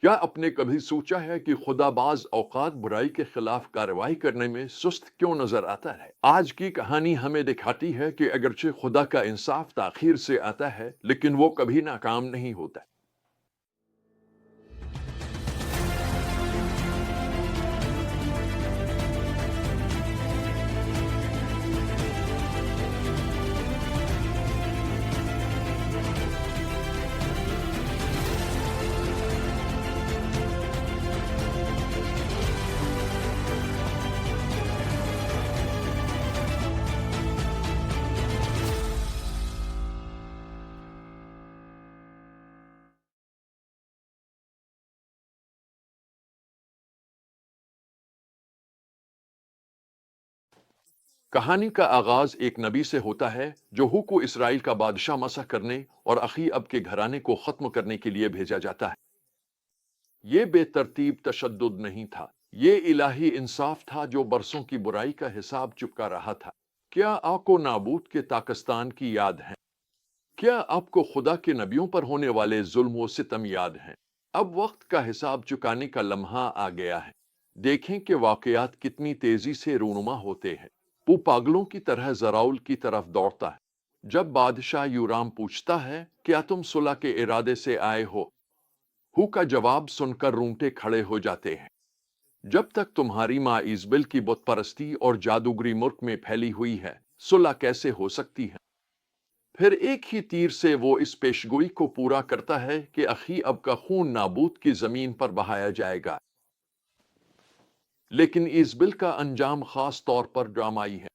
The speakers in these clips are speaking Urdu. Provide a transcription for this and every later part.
کیا آپ نے کبھی سوچا ہے کہ خدا بعض اوقات برائی کے خلاف کارروائی کرنے میں سست کیوں نظر آتا ہے؟ آج کی کہانی ہمیں دکھاتی ہے کہ اگرچہ خدا کا انصاف تاخیر سے آتا ہے لیکن وہ کبھی ناکام نہیں ہوتا۔ کہانی کا آغاز ایک نبی سے ہوتا ہے جو ہو کو اسرائیل کا بادشاہ مسح کرنے اور اخی اب کے گھرانے کو ختم کرنے کے لیے بھیجا جاتا ہے۔ یہ بے ترتیب تشدد نہیں تھا، یہ الہی انصاف تھا جو برسوں کی برائی کا حساب چپکا رہا تھا۔ کیا آپ کو نابوت کے پاکستان کی یاد ہے؟ کیا آپ کو خدا کے نبیوں پر ہونے والے ظلم و ستم یاد ہیں؟ اب وقت کا حساب چکانے کا لمحہ آ گیا ہے۔ دیکھیں کہ واقعات کتنی تیزی سے رونما ہوتے ہیں۔ وہ پاگلوں کی طرح زراول کی طرف دوڑتا ہے۔ جب بادشاہ یورام پوچھتا ہے کیا تم صلح کے ارادے سے آئے ہو کا جواب سن کر رونگٹے کھڑے ہو جاتے ہیں۔ جب تک تمہاری ماں ایزبل کی بت پرستی اور جادوگری ملک میں پھیلی ہوئی ہے، صلح کیسے ہو سکتی ہے؟ پھر ایک ہی تیر سے وہ اس پیشگوئی کو پورا کرتا ہے کہ اخی اب کا خون نابوت کی زمین پر بہایا جائے گا۔ لیکن ایزبل کا انجام خاص طور پر ڈرامائی ہے۔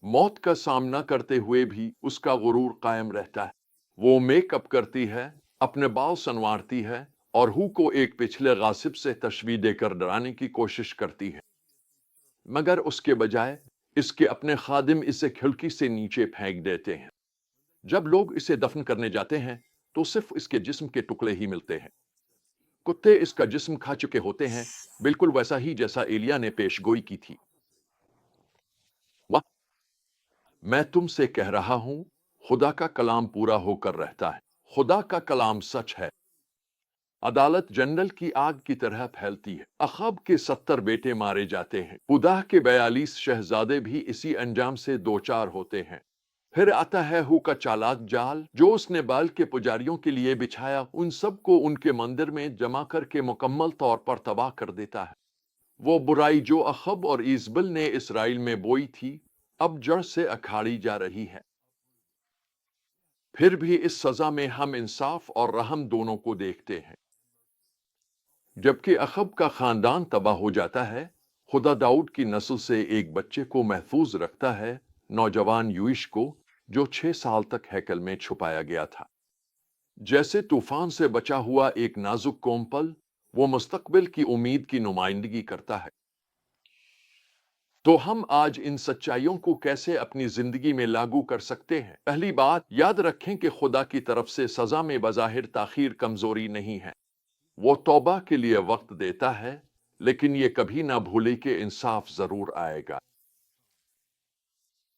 موت کا سامنا کرتے ہوئے بھی اس کا غرور قائم رہتا ہے۔ وہ میک اپ کرتی ہے، اپنے بال سنوارتی ہے اور ہو کو ایک پچھلے غاصب سے تشبیہ دے کر ڈرانے کی کوشش کرتی ہے۔ مگر اس کے بجائے اس کے اپنے خادم اسے کھڑکی سے نیچے پھینک دیتے ہیں۔ جب لوگ اسے دفن کرنے جاتے ہیں تو صرف اس کے جسم کے ٹکڑے ہی ملتے ہیں۔ کتے اس کا جسم کھا چکے ہوتے ہیں، بالکل ویسا ہی جیسا ایلیا نے پیش گوئی کی تھی۔ میں تم سے کہہ رہا ہوں، خدا کا کلام پورا ہو کر رہتا ہے۔ خدا کا کلام سچ ہے۔ عدالت جنرل کی آگ کی طرح پھیلتی ہے۔ اخاب کے 70 بیٹے مارے جاتے ہیں۔ خدا کے 42 شہزادے بھی اسی انجام سے دوچار ہوتے ہیں۔ پھر آتا ہے ہو کا چالاک جال جو اس نے بال کے پجاریوں کے لیے بچھایا، ان سب کو ان کے مندر میں جمع کر کے مکمل طور پر تباہ کر دیتا ہے۔ وہ برائی جو اخاب اور ایزبل نے اسرائیل میں بوئی تھی اب جڑ سے اکھاڑی جا رہی ہے۔ پھر بھی اس سزا میں ہم انصاف اور رحم دونوں کو دیکھتے ہیں۔ جبکہ اخاب کا خاندان تباہ ہو جاتا ہے، خدا داؤد کی نسل سے ایک بچے کو محفوظ رکھتا ہے، نوجوان یوئش کو، جو 6 سال تک ہیکل میں چھپایا گیا تھا۔ جیسے طوفان سے بچا ہوا ایک نازک کومپل، وہ مستقبل کی امید کی نمائندگی کرتا ہے۔ تو ہم آج ان سچائیوں کو کیسے اپنی زندگی میں لاگو کر سکتے ہیں؟ پہلی بات یاد رکھیں کہ خدا کی طرف سے سزا میں بظاہر تاخیر کمزوری نہیں ہے۔ وہ توبہ کے لیے وقت دیتا ہے، لیکن یہ کبھی نہ بھولے کہ انصاف ضرور آئے گا۔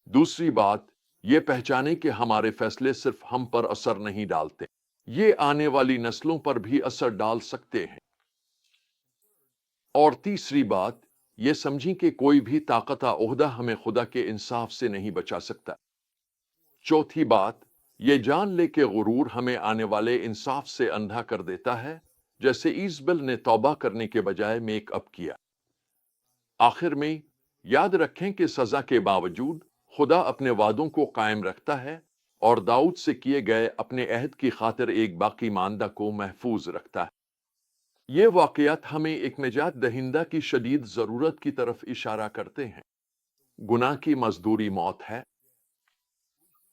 دوسری بات یہ پہچانے کہ ہمارے فیصلے صرف ہم پر اثر نہیں ڈالتے، یہ آنے والی نسلوں پر بھی اثر ڈال سکتے ہیں۔ اور تیسری بات یہ سمجھیں کہ کوئی بھی طاقت عہدہ ہمیں خدا کے انصاف سے نہیں بچا سکتا۔ چوتھی بات یہ جان لے کہ غرور ہمیں آنے والے انصاف سے اندھا کر دیتا ہے، جیسے ایزبل نے توبہ کرنے کے بجائے میک اپ کیا۔ آخر میں یاد رکھیں کہ سزا کے باوجود خدا اپنے وعدوں کو قائم رکھتا ہے اور داؤد سے کیے گئے اپنے عہد کی خاطر ایک باقی ماندہ کو محفوظ رکھتا ہے۔ یہ واقعات ہمیں ایک نجات دہندہ کی شدید ضرورت کی طرف اشارہ کرتے ہیں۔ گناہ کی مزدوری موت ہے۔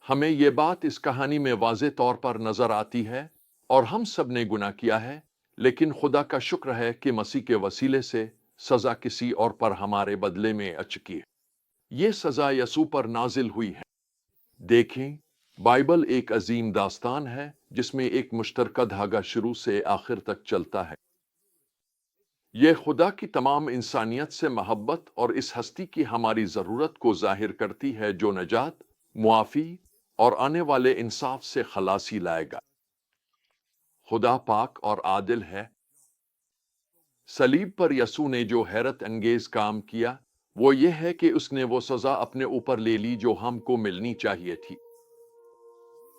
ہمیں یہ بات اس کہانی میں واضح طور پر نظر آتی ہے، اور ہم سب نے گناہ کیا ہے، لیکن خدا کا شکر ہے کہ مسیح کے وسیلے سے سزا کسی اور پر ہمارے بدلے میں آ چکی ہے۔ یہ سزا یسوع پر نازل ہوئی ہے۔ دیکھیں، بائبل ایک عظیم داستان ہے جس میں ایک مشترکہ دھاگا شروع سے آخر تک چلتا ہے۔ یہ خدا کی تمام انسانیت سے محبت اور اس ہستی کی ہماری ضرورت کو ظاہر کرتی ہے جو نجات، معافی اور آنے والے انصاف سے خلاصی لائے گا۔ خدا پاک اور عادل ہے۔ صلیب پر یسوع نے جو حیرت انگیز کام کیا وہ یہ ہے کہ اس نے وہ سزا اپنے اوپر لے لی جو ہم کو ملنی چاہیے تھی۔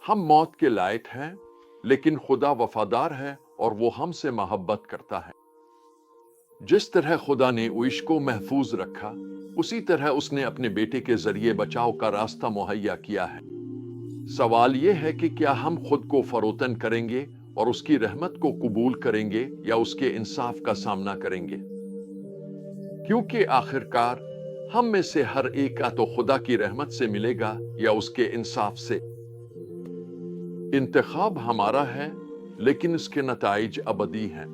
ہم موت کے لائق ہیں، لیکن خدا وفادار ہے اور وہ ہم سے محبت کرتا ہے۔ جس طرح خدا نے عیش کو محفوظ رکھا، اسی طرح اس نے اپنے بیٹے کے ذریعے بچاؤ کا راستہ مہیا کیا ہے۔ سوال یہ ہے کہ کیا ہم خود کو فروتن کریں گے اور اس کی رحمت کو قبول کریں گے یا اس کے انصاف کا سامنا کریں گے؟ کیونکہ آخرکار ہم میں سے ہر ایک یا تو خدا کی رحمت سے ملے گا یا اس کے انصاف سے۔ انتخاب ہمارا ہے، لیکن اس کے نتائج ابدی ہیں۔